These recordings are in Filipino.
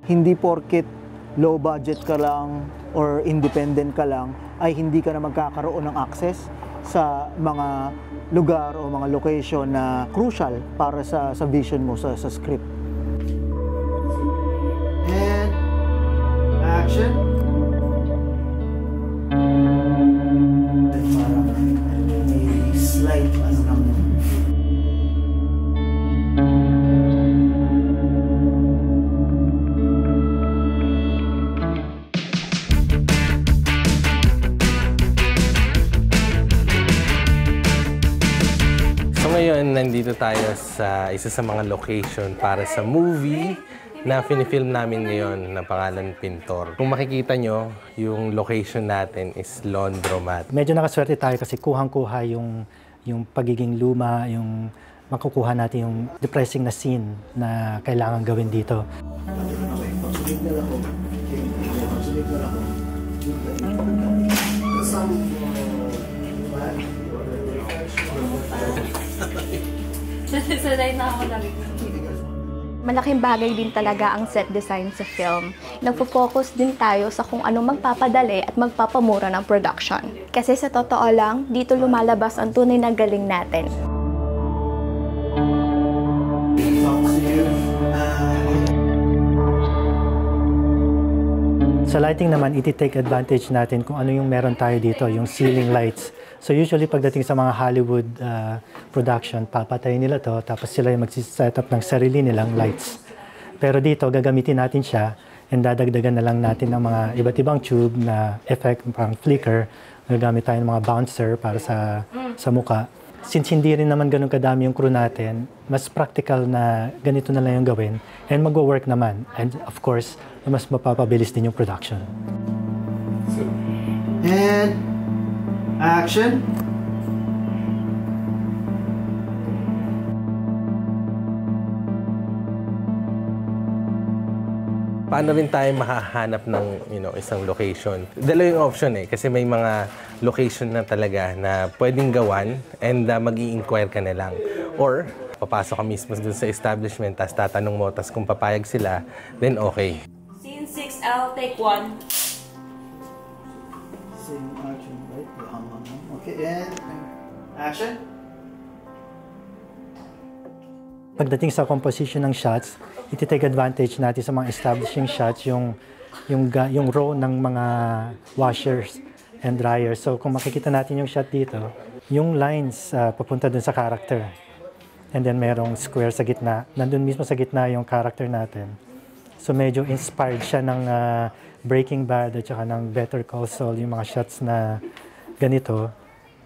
hindi porket low budget ka lang or independent ka lang ay hindi ka na magkakaroon ng access sa mga lugar o mga location na crucial para sa vision mo sa script. And action. Parang may slight Ngayon, nandito tayo sa isa sa mga location para sa movie na pinifilm namin ngayon na pangalan Pintor. Kung makikita nyo, yung location natin is laundromat. Medyo nakaswerte tayo kasi kuhang-kuha yung pagiging luma, yung makukuha natin yung depressing na scene na kailangan gawin dito. Sanay na ako lang. Malaking bagay din talaga ang set design sa film. Nagpo-focus din tayo sa kung ano magpapadali at magpapamura ng production. Kasi sa totoo lang, dito lumalabas ang tunay na galing natin. Sa lighting naman, iti-take advantage natin kung ano yung meron tayo dito, yung ceiling lights. So usually pagdating sa mga Hollywood production, papatayin nila to, tapos sila yung mag-set up ng sarili nilang lights. Pero dito, gagamitin natin siya and dadagdagan na lang natin ng mga iba't ibang tube na effect, parang flicker. Gagamit tayo ng mga bouncer para sa muka. Since hindi rin naman ganun kadami yung crew natin, mas practical na ganito na lang yung gawin and magwo-work naman. And of course, mas mapapabilis din yung production. And action. Paano rin tayo makahanap ng isang location? Dalawa yung option kasi may mga location na talaga na pwedeng gawan and mag-i-inquire ka na lang. Or papasok ka mismo dun sa establishment, tapos tatanong mo, tapos kung papayag sila, then okay. Scene 6L, take 1. Same action, right? Okay, and action. Pagdating sa composition ng shots, iti-take advantage natin sa mga establishing shots yung row ng mga washers and dryers. So kung makikita natin yung shot dito, yung lines papunta dun sa character. And then merong square sa gitna. Nandun mismo sa gitna yung character natin. So medyo inspired siya ng Breaking Bad at saka ng Better Call Saul, yung mga shots na ganito.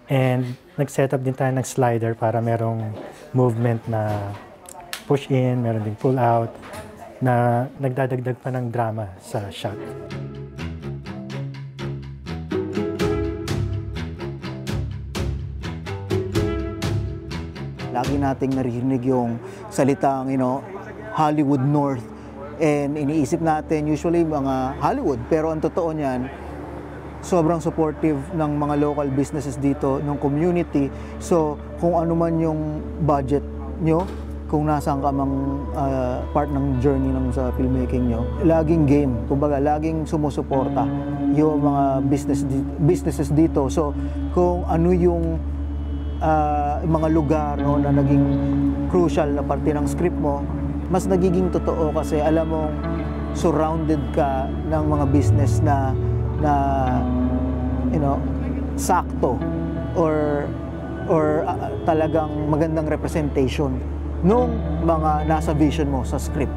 And nag-set up din tayo ng slider para merong movement na push in, meron ding pull out, na nagdadagdag pa ng drama sa shot. Lagi nating naririnig yung salitang, Hollywood North. And iniisip natin usually mga Hollywood. Pero ang totoo niyan, sobrang supportive ng mga local businesses dito, ng community. So kung ano man yung budget nyo, kung nasaan ka mang part ng journey ng sa filmmaking nyo, laging game, kumbaga laging sumusuporta yung mga businesses dito. So kung ano yung mga lugar na naging crucial na parte ng script mo, mas nagiging totoo kasi alam mong surrounded ka ng mga business na sakto or talagang magandang representation nung mga nasa vision mo sa script.